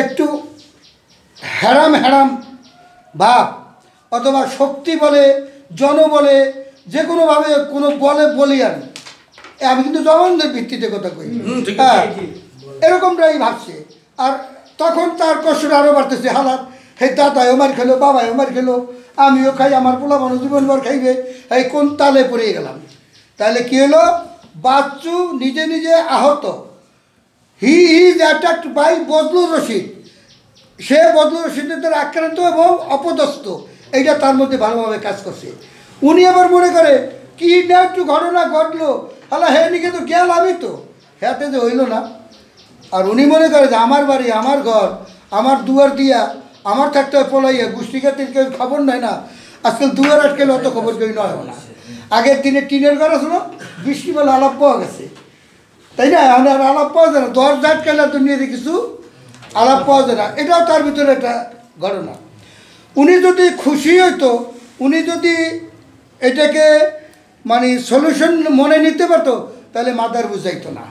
একটু হ্যারাম হ্যারাম ভাব অথবা শক্তি বলে জন বলে যে কোনোভাবে কোনো বলে বলি আমি কিন্তু জবানদের ভিত্তিতে কথা কই, হ্যাঁ এরকমটাই ভাবছে। আর তখন তার কষ্টটা আরও বাড়তেছে, হালাত হে দাদাই আমার খেলো, বাবাই আমার খেলো, আমিও খাই, আমার পোলা মানুষ জীবনভর খাইবে, এই কোন তালে পড়ে গেলাম। তাহলে কী হলো, বাচ্চু নিজে নিজে আহত। He is attacked by Bazlur Rashid. সে বজলুর রশিদের দ্বারা আক্রান্ত এবং অপদস্থ, এইটা তার মধ্যে ভালোভাবে কাজ করছে। উনি আবার মনে করে কি না একটু ঘটনা ঘটলো, হালা হে নিকে তো গেল, আমি তো হ্যাঁতে যে হইল না। আর উনি মনে করে যে আমার বাড়ি, আমার ঘর, আমার দুয়ার দিয়া আমার থাকতে হয় পলাইয়া, গোষ্ঠী খাতির কেউ খবর নেয় না। আজকাল দুয়ার আটকেলে অত খবর কেউ নয় না। আগের দিনে টিনের ঘর আছে না, বৃষ্টিবেলা আলাপ পাওয়া গেছে, তাই না? আর আলাপ পাওয়া যায় না, দরজা আটকালে দুনিয়াতে কিছু আলাপ পাওয়া যায় না। এটাও তার ভিতরে একটা ঘটনা। উনি যদি খুশি হইতো, উনি যদি এটাকে মানে সলিউশন মনে নিতে পারতো, তাহলে মাদার বুঝাইতো না।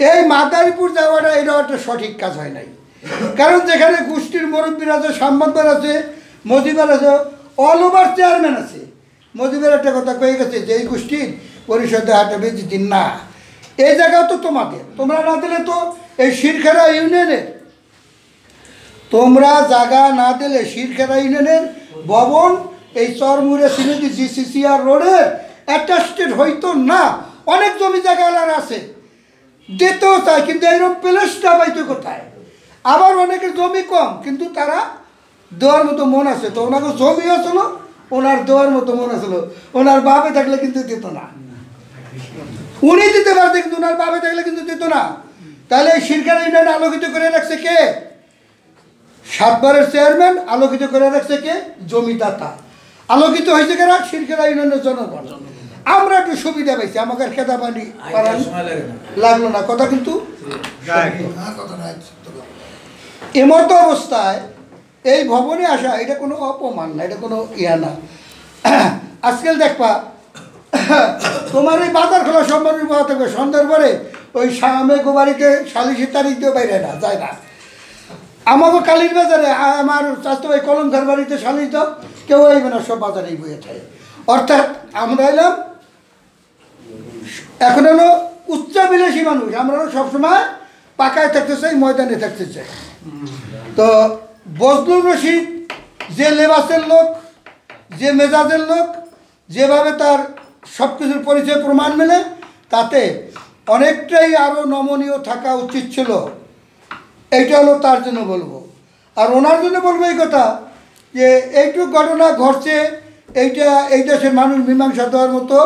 এই মাদারীপুর যাওয়াটা এটাও একটা সঠিক কাজ হয় নাই। কারণ যেখানে গোষ্ঠীর মুরব্বীরা আছে, সাংবাদিকরা আছে, মজিবার আছে, অল ওভার চেয়ারম্যান আছে। মজিবের একটা কথা কয়ে গেছে যে এই গোষ্ঠীর পরিষদে হাতে বেশি দিন না, এই জায়গাও তো তোমাদের, তোমরা না দিলে তো এই শিরখেরা ইউনিয়নের, তোমরা জায়গা না দিলে শিরখেরা ইউনিয়নের ভবন এই চরমুড়ে সিলেটি জিসিসিআর রোডের অ্যাটাস্টেড হইতো না। অনেক জমি জায়গা আছে, দিতেও চায়, কিন্তু এইরকম প্লেসটা পাইতো কোথায়? আবার অনেকের জমি কম, কিন্তু তারা দেওয়ার মতো মন আছে, তো ওনাকে জমি আসলো, ওনার দেওয়ার মতো মন আসলো। ওনার বাপে থাকলে কিন্তু দিত না, উনি দিতে পারতেন, কিন্তু ওনার বাপে থাকলে কিন্তু দিত না। তাহলে এই শিরখেরা ইউনিয়ন আলোকিত করে রাখছে কে? 7 বারের চেয়ারম্যান। আলোকিত করে রাখছে কে? জমিদাতা। আলোকিত হয়েছে কেন? শিরখেরা ইউনিয়নের জনগণ। আমরা একটু সুবিধা পাইছি, আমাকে খেতা পানি লাগলো না, কথা কিন্তু এমতো অবস্থায় এই ভবনে আসা এটা কোনো অপমান না, এটা কোনো ইয়া না। আজকাল দেখবা তোমার এই বাজার খোলা সম্মানের পাওয়া থাকবে, সন্ধ্যার পরে ওই স্বামী গোবারিতে সালিশি তারিখ দিয়ে বাইরে না যায় না। আমাকে কালীর বাজারে আমার চাষতো ভাই কলমঘর বাড়িতে সালিশ দাও, কেউ আইবে না, সব বাজারেই বইয়ে থাকে। অর্থাৎ আমরা এলাম এখন হলো উচ্চাবিলাসী মানুষ, আমরা সবসময় পাকায় থাকতে চাই, ময়দানে থাকতে চাই। তো বজলুর রশিদ যে লেবাসের লোক, যে মেজাজের লোক, যেভাবে তার সব কিছুর পরিচয় প্রমাণ মেলে, তাতে অনেকটাই আরও নমনীয় থাকা উচিত ছিল। এইটা হলো তার জন্য বলবো। আর ওনার জন্য বলবো এই কথা যে এইটুকু ঘটনা ঘটছে, এইটা এই দেশের মানুষ মীমাংসা দেওয়ার মতো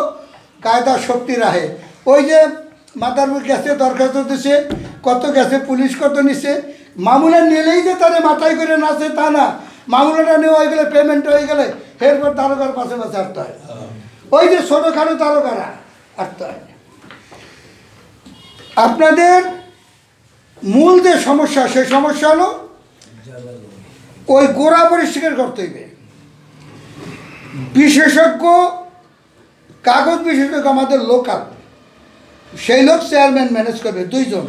কায়দা শক্তি রাখে। ওই যে মাদারপুর গেছে, দরখাস্ত দিছে, কত গেছে, পুলিশ কত নিছে, মামুলা নিলেই যে তাদের মাথায় করে নাচে তা না। মামুলাটা নেওয়া হয়ে গেলে, পেমেন্ট হয়ে গেলে, এরপর তারকার পাশে পাশে আসতে হয়। ওই যে ছোটোখাটো তারকারা আসতে হয়। আপনাদের মূল যে সমস্যা, সেই সমস্যা হলো ওই গোড়া পরিষ্কার করতে হইবে। বিশেষজ্ঞ, কাগজ বিশেষজ্ঞ আমাদের লোকাল, সেই লোক চেয়ারম্যান ম্যানেজ করবে। 2 জন,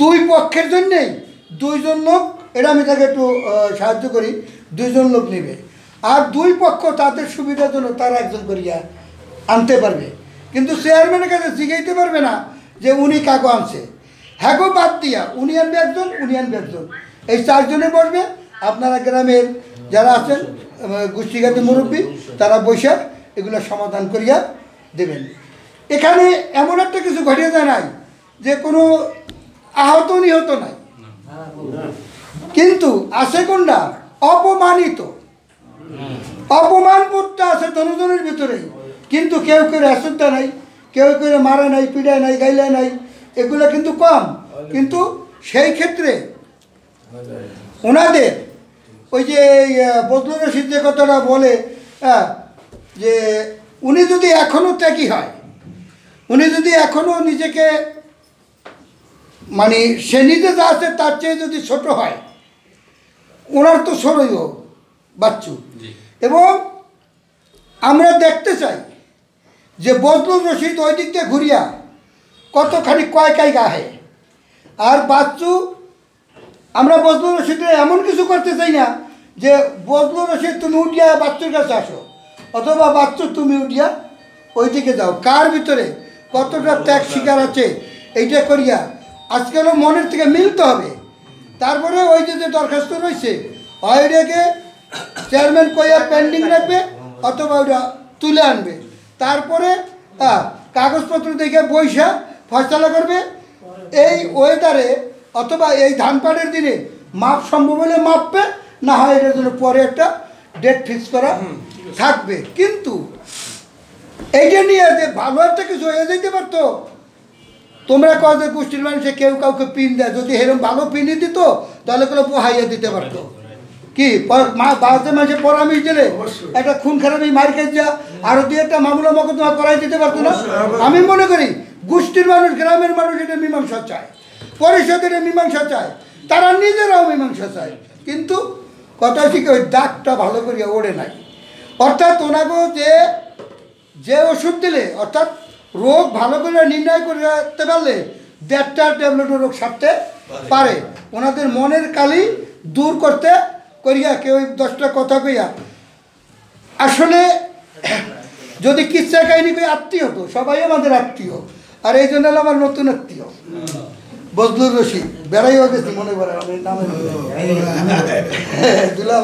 2 পক্ষের জন্যেই 2 জন লোক, এটা আমি তাকে একটু সাহায্য করি, 2 জন লোক নেবে। আর 2 পক্ষ তাদের সুবিধার জন্য তারা একজন করিয়া আনতে পারবে, কিন্তু চেয়ারম্যানের কাছে জিগাইতে পারবে না যে উনি কাগজ আনছে। হ্যাঁ গো বাদ দিয়া উনি আনবে একজন, উনি আনবে একজন, এই 4 জনে বসবে। আপনারা গ্রামের যারা আছেন গোষ্ঠীঘাতী মুরব্বী, তারা বসে এগুলো সমাধান করিয়া দেবেন। এখানে এমন একটা কিছু ঘটিয়ে যায় নাই যে কোনো আহত নিহত নাই, কিন্তু আছে কোনটা? অপমানিত, অপমানবোধটা আছে জনজনের ভিতরেই। কিন্তু কেউ কেউ অ্যাসুদ্ধা নাই, কেউ কেউ মারা নাই, পিড়ায় নাই, গাইলায় নাই, এগুলো কিন্তু কম। কিন্তু সেই ক্ষেত্রে ওনাদের ওই যে বজলুর রশিদ যে কথাটা বলে, যে উনি যদি এখনও ত্যাগী হয়, উনি যদি এখনও নিজেকে মানে সে নিজে যা আছে তার চেয়ে যদি ছোট হয়, ওনার তো ছোটই বাচ্চু। এবং আমরা দেখতে চাই যে বজলুর রশিদ ওই দিক দিয়ে ঘুরিয়া কতখানি কয় গাহে, আর বাচ্চু আমরা বজলুর রশিদে এমন কিছু করতে চাই না যে বজলুর রশিদ তুমি উঠিয়া বাচ্চুর কাছে আসো, অথবা বাচ্চু তুমি উঠিয়া ওইদিকে যাও। কার ভিতরে কতটা ত্যাগ শিকার আছে এইটা করিয়া আজকে হলো মনের থেকে মিলতে হবে। তারপরে ওই যে দরখাস্ত রয়েছে ওইটাকে চেয়ারম্যান কইয়া পেন্ডিং রাখবে অথবা ওইটা তুলে আনবে, তারপরে কাগজপত্র দেখে পয়সা ফয়সালা করবে। এই ওয়েদারে অথবা এই ধান পাটের দিনে মাপ সম্ভব হলে মাপবে, না হয় এটার জন্য পরে একটা ডেট ফিক্স করা থাকবে। কিন্তু এইটা নিয়ে যে ভালো একটা কিছু হয়ে যেতে পারতো। তোমরা কত গোষ্ঠীর মানুষে কেউ কাউকে পিন দেয়, যদি এরকম ভালো পিনই দিত তাহলে কোনো পোহাইয়া দিতে পারতো। কি বাড়িতে মানুষের পরামর্শ দিলে একটা খুন খারাপি মার খেয়ে যা আরো দিয়ে একটা মামলা মকদ্দমা করাই দিতে পারতো না। আমি মনে করি গোষ্ঠীর মানুষ, গ্রামের মানুষ এটা মীমাংসা চায়, পরিষদের মীমাংসা চায়, তারা নিজেরাও মীমাংসা চায়। কিন্তু কথা হচ্ছে কি ওই দাগটা ভালো করিয়া ওড়ে নাই। অর্থাৎ ওনাকে যে ওষুধ দিলে, অর্থাৎ রোগ ভালো করে নির্ণয় করতে পারলে 1.5টা ট্যাবলেটও রোগ সারতে পারে। ওনাদের মনের কালি দূর করতে করিয়া কেউ 10টা কথা কইয়া আসলে যদি কিচ্ছা কাহিনী কই আত্মীয় হতো, সবাই আমাদের আত্মীয়। আর এই জন্য আমার নতুন আত্মীয় বজলুর রশিদ বেড়াইও গেছি মনে করে নামে দিলাম।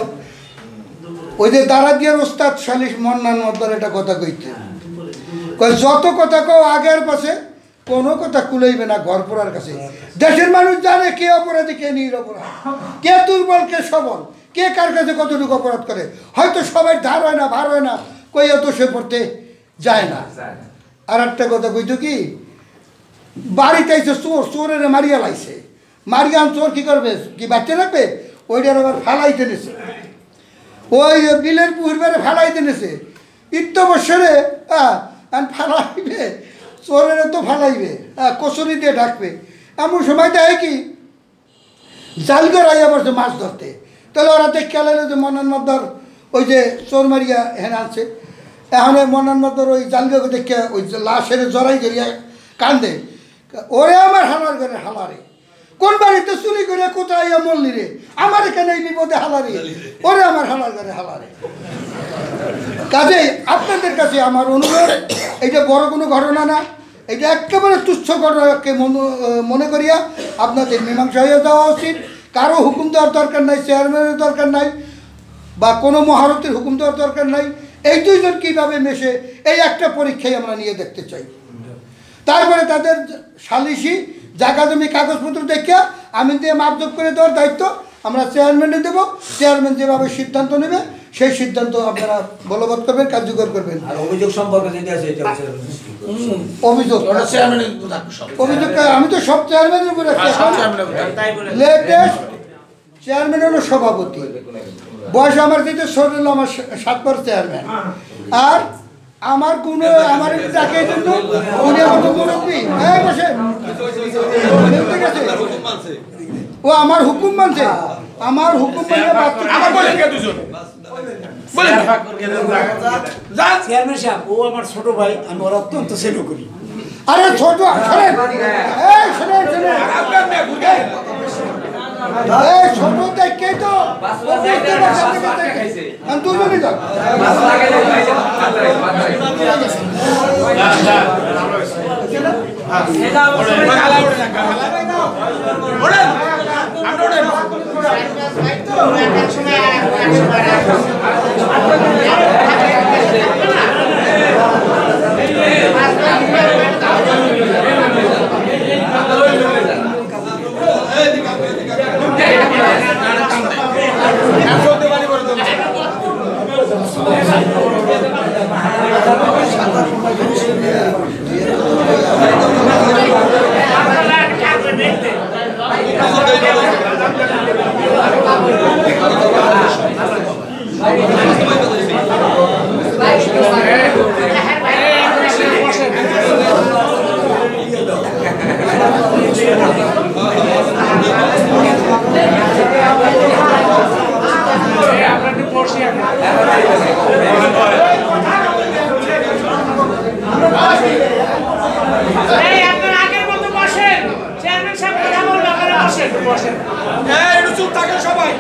ওই যে দাঁড়া দিয়ে ওস্তাদ সালিশ মন্নান মদ্দার একটা কথা কইতে যত কথা কও আগের পাশে কোনো কথা কুলাইবে না ঘর পড়ার কাছে। দেশের মানুষ জানে কে অপরাধী কে নিরপরাধ, কে দুর্বল কে সবল, কে কার কাছে কতটুকু অপরাধ করে। হয়তো সবাই ধার হয় না, ভার হয় না, কইয়া দোষে পড়তে যায় না। আর একটা কথা কইতো কি, বাড়িতে আইসে চোর, চোরের মারিয়া লাইছে, মারিয়া চোর কি করবে, কি বাচ্চা রাখবে, ওইটার আবার ফালাইতে নিছে, ওই বিলের পুকুরবারে ফালাইতে নিছে। ইত্য বৎসরে ফালাইবে, চোরের তো ফালাইবে, কচুরি দিয়ে ঢাকবে। এমন সময় দেয় কি জালগর আইয়া পড়ছে মাছ ধরতে, তাহলে ওরা দেখে আলাইলে যে মন্নান মদ্দার ওই যে চোর মারিয়া হেন আনছে। এখন মন্নান মদ্দার ওই জালগাকে দেখে ওই লাশের জড়াই ধরিয়া কান্দে, ওরে আমার হালার ঘরে হালারে, কোন বাড়িতে চুরি করে কোথায় আইয়া মল্লি রে, আমার এখানে এই বিপদে হালারে, ওরে আমার হালার ঘরে হালারে। কাজে আপনাদের কাছে আমার অনুরোধ, এটা বড় কোনো ঘটনা না, এটা একেবারে তুচ্ছ ঘটনাকে মনে করিয়া আপনাদের মীমাংসা হয়ে যাওয়া উচিত। কারো হুকুম দেওয়ার দরকার নাই, চেয়ারম্যানের দরকার নাই, বা কোনো মহারথীর হুকুম দেওয়ার দরকার নাই। এই দুইজন কীভাবে মেশে এই একটা পরীক্ষাই আমরা নিয়ে দেখতে চাই। তারপরে তাদের সালিশি জায়গা জমি কাগজপত্র দেখিয়া আমি দিয়ে মাপজোপ করে দেওয়ার দায়িত্ব আমরা চেয়ারম্যানে দেবো। চেয়ারম্যান যেভাবে সিদ্ধান্ত নেবে সেই সিদ্ধান্ত আপনারা বলবৎ করবেন, কার্যকর করবেন। অভিযোগ সম্পর্কে যেটা আছে অভিযোগ আমি তো সব চেয়ারম্যানের উপরে, লেটেস্ট চেয়ারম্যান হলো সভাপতি, বয়স আমার যেটা ছোট হলো আমার 7 বার চেয়ারম্যান। আর আমার কোন আমার ডাকে জন্য উনি আমার মুরব্বী, হ্যাঁ বসে ও আমার হুকুম মানছে, আমার হুকুম মানে চেয়ারম্যান সাহেব ও আমার ছোট ভাই, আমি ওর অত্যন্ত স্নেহ করি। আরে ছোট ছোট দেখে তো দুজনই যাও। একটু চুপ থাকেন সবাই।